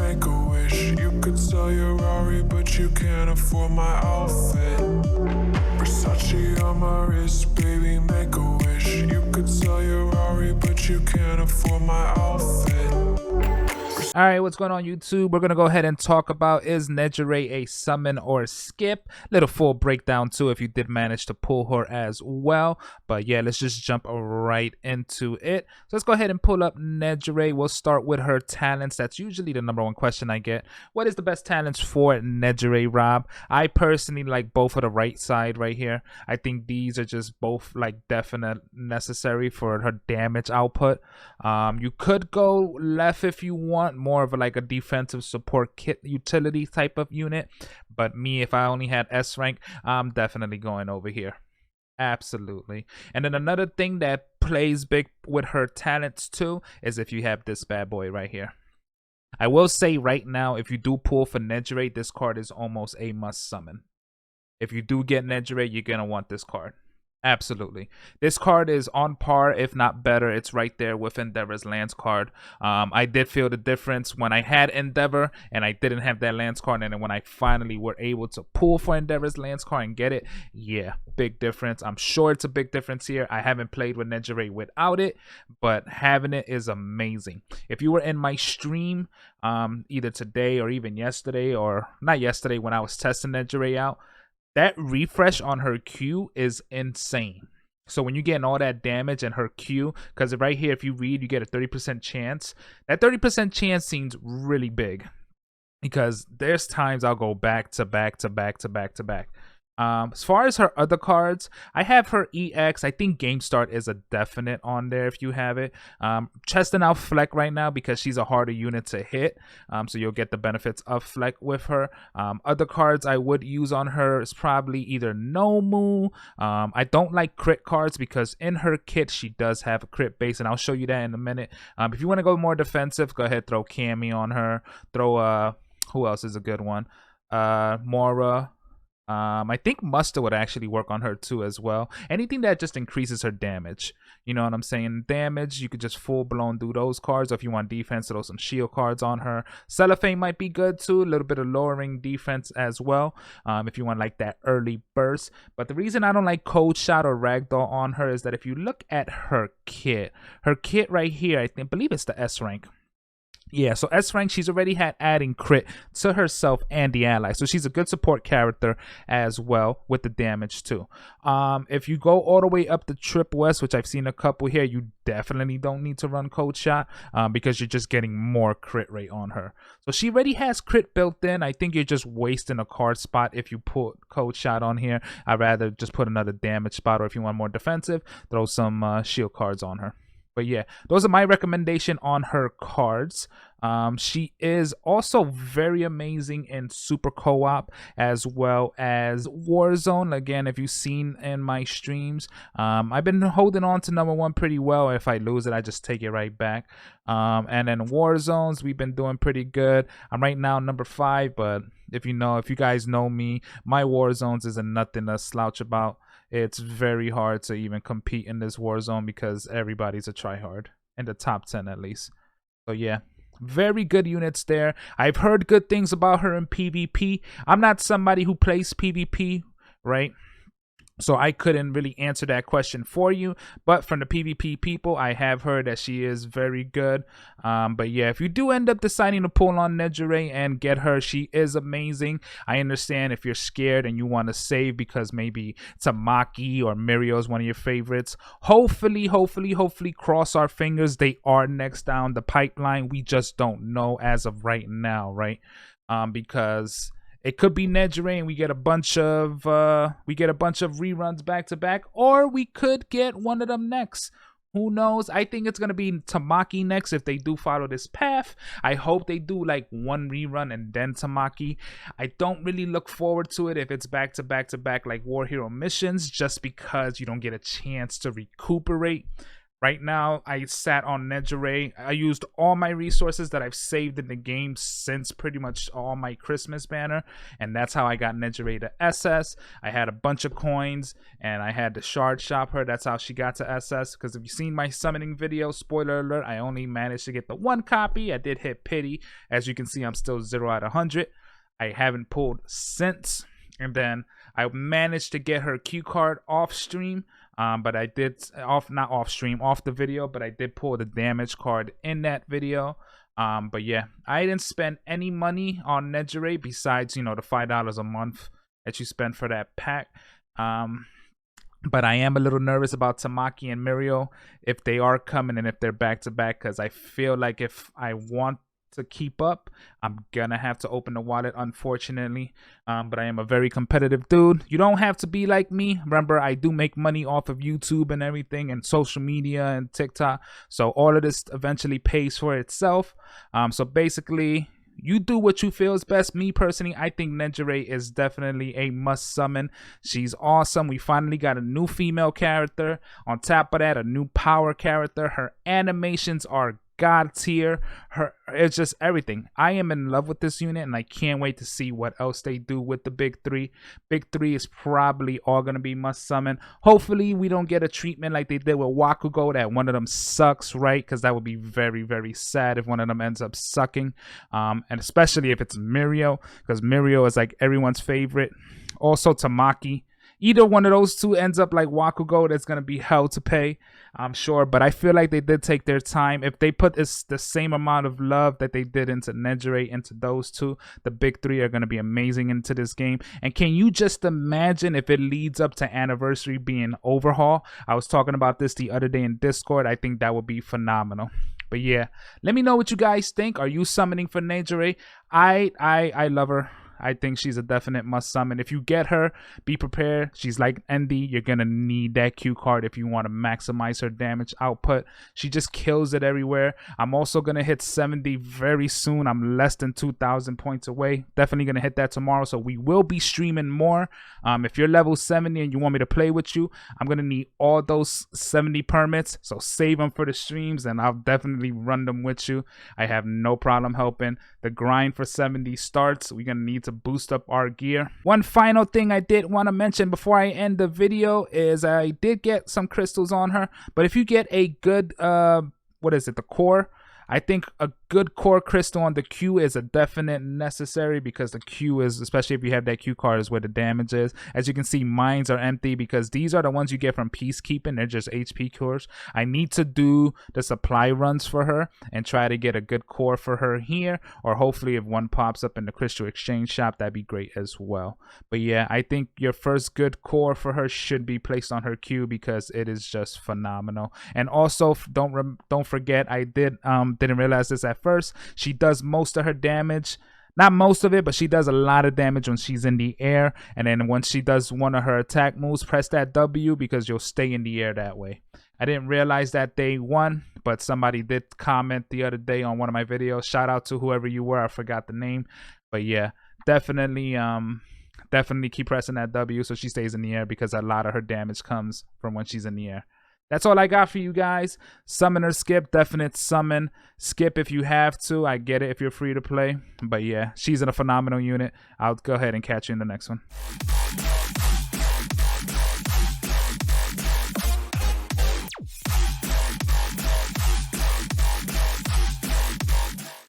make a wish. You could sell your Rari, but you can't afford my outfit. Versace on my wrist, baby, make a wish. You could sell your Rari, but you can't afford my outfit. All right, what's going on YouTube? We're gonna go ahead and talk about, is Nejire a summon or skip? Little full breakdown too if you did manage to pull her as well. But yeah, let's just jump right into it. So let's go ahead and pull up Nejire. We'll start with her talents. That's usually the number one question I get. What is the best talents for Nejire, Rob? I personally like both of the right side right here. I think these are just both like definite necessary for her damage output. You could go left if you want, more of like a defensive support kit utility type of unit, but me, if I only had S rank, I'm definitely going over here. Absolutely. And then another thing that plays big with her talents too is if you have this bad boy right here. I will say right now, if you do pull for Nejire, this card is almost a must summon. If you do get Nejire, you're gonna want this card. Absolutely. This card is on par, if not better. It's right there with Endeavor's Lance card. I did feel the difference when I had Endeavor and I didn't have that Lance card, and then when I finally were able to pull for Endeavor's Lance card and get it, yeah, big difference. I'm sure it's a big difference here. I haven't played with Nejire without it, but having it is amazing. If you were in my stream either today or even yesterday, or not yesterday when I was testing Nejire out, that refresh on her Q is insane. So when you're getting all that damage and her Q, because right here, if you read, you get a 30% chance. That 30% chance seems really big, because there's times I'll go back to back to back to back to back. As far as her other cards, I have her EX. I think Game Start is a definite on there if you have it. Testing out Fleck right now because she's a harder unit to hit. So you'll get the benefits of Fleck with her. Other cards I would use on her is probably either Nomu. I don't like crit cards because in her kit she does have a crit base, and I'll show you that in a minute. If you want to go more defensive, go ahead, throw Cammy on her. Throw who else is a good one? Mora. I think Muster would actually work on her too as well. Anything that just increases her damage. You know what I'm saying? Damage, you could just full blown do those cards. Or if you want defense, throw some shield cards on her. Cellophane might be good too. A little bit of lowering defense as well. If you want like that early burst. But the reason I don't like Cold Shot or Ragdoll on her is that if you look at her kit right here, I believe it's the S rank. Yeah, so S rank, she's already had adding crit to herself and the ally. So she's a good support character as well with the damage too. If you go all the way up to Triple S, which I've seen a couple here, you definitely don't need to run Cold Shot because you're just getting more crit rate on her. So she already has crit built in. I think you're just wasting a card spot if you put Cold Shot on here. I'd rather just put another damage spot, or if you want more defensive, throw some shield cards on her. But yeah, those are my recommendation on her cards. She is also very amazing in Super Co-op as well as Warzone. Again, if you've seen in my streams, I've been holding on to number one pretty well. If I lose it, I just take it right back. And then Warzones, we've been doing pretty good. I'm right now number 5, but if you guys know me, my Warzones isn't nothing to slouch about. It's very hard to even compete in this Warzone because everybody's a tryhard, in the top 10 at least. So yeah, very good units there. I've heard good things about her in PvP. I'm not somebody who plays PvP, right? So I couldn't really answer that question for you, but from the PvP people, I have heard that she is very good. But yeah, if you do end up deciding to pull on Nejire and get her, she is amazing. I understand if you're scared and you want to save because maybe Tamaki or Mirio is one of your favorites. Hopefully, cross our fingers, they are next down the pipeline. We just don't know as of right now, right? Because it could be Nejire and we get a bunch of reruns back to back, or we could get one of them next. Who knows? I think it's gonna be Tamaki next if they do follow this path. I hope they do like one rerun and then Tamaki. I don't really look forward to it if it's back to back to back like War Hero missions, just because you don't get a chance to recuperate. Right now, I sat on Nejire. I used all my resources that I've saved in the game since pretty much all my Christmas banner, and that's how I got Nejire to SS. I had a bunch of coins, and I had to shard shop her. That's how she got to SS, because if you've seen my summoning video, spoiler alert, I only managed to get the 1 copy. I did hit pity. As you can see, I'm still 0 out of 100. I haven't pulled since, and then I managed to get her Q card off stream. But I did off the video, but I did pull the damage card in that video. But yeah, I didn't spend any money on Nejire besides, you know, the $5 a month that you spend for that pack. But I am a little nervous about Tamaki and Mirio if they are coming and if they're back to back, because I feel like if I want to keep up, I'm gonna have to open the wallet, unfortunately. But I am a very competitive dude. You don't have to be like me. Remember, I do make money off of YouTube and everything, and social media and TikTok, so all of this eventually pays for itself. So basically, you do what you feel is best. Me personally, I think Nejire is definitely a must summon. She's awesome. We finally got a new female character. On top of that, a new power character. Her animations are god tier. It's just everything. I am in love with this unit, and I can't wait to see what else they do with the big three. Big three is probably all gonna be must summon. Hopefully we don't get a treatment like they did with Wakugo, that one of them sucks, right? Because that would be very, very sad if one of them ends up sucking, and especially if it's Mirio, because Mirio is like everyone's favorite. Also Tamaki. Either one of those two ends up like Wakugo, that's going to be hell to pay, I'm sure. But I feel like they did take their time. If they put the same amount of love that they did into Nejire, into those two, the big three are going to be amazing into this game. And can you just imagine if it leads up to Anniversary being Overhaul? I was talking about this the other day in Discord. I think that would be phenomenal. But yeah, let me know what you guys think. Are you summoning for Nejire? I love her. I think she's a definite must summon. If you get her, be prepared. She's like Endy. You're going to need that Q card if you want to maximize her damage output. She just kills it everywhere. I'm also going to hit 70 very soon. I'm less than 2,000 points away. Definitely going to hit that tomorrow. So we will be streaming more. If you're level 70 and you want me to play with you, I'm going to need all those 70 permits. So save them for the streams, and I'll definitely run them with you. I have no problem helping. The grind for 70 starts. We're going to need to boost up our gear. One final thing I did want to mention before I end the video is I did get some crystals on her, but if you get a good what is it, the core, I think a good core crystal on the Q is a definite necessary, because the Q is, especially if you have that Q card, is where the damage is. As you can see, mines are empty because these are the ones you get from peacekeeping. They're just HP cores. I need to do the supply runs for her and try to get a good core for her here, or hopefully if one pops up in the crystal exchange shop, that'd be great as well. But yeah, I think your first good core for her should be placed on her Q, because it is just phenomenal. And also don't forget, I didn't realize this at first, she does most of her damage, not most of it, but she does a lot of damage when she's in the air. And then once she does one of her attack moves, press that W, because you'll stay in the air that way. I didn't realize that day one, but somebody did comment the other day on one of my videos. Shout out to whoever you were, I forgot the name. But yeah, definitely keep pressing that W so she stays in the air, because a lot of her damage comes from when she's in the air. That's all I got for you guys. Summon or skip, definite summon. Skip if you have to. I get it if you're free to play. But yeah, she's in a phenomenal unit. I'll go ahead and catch you in the next one.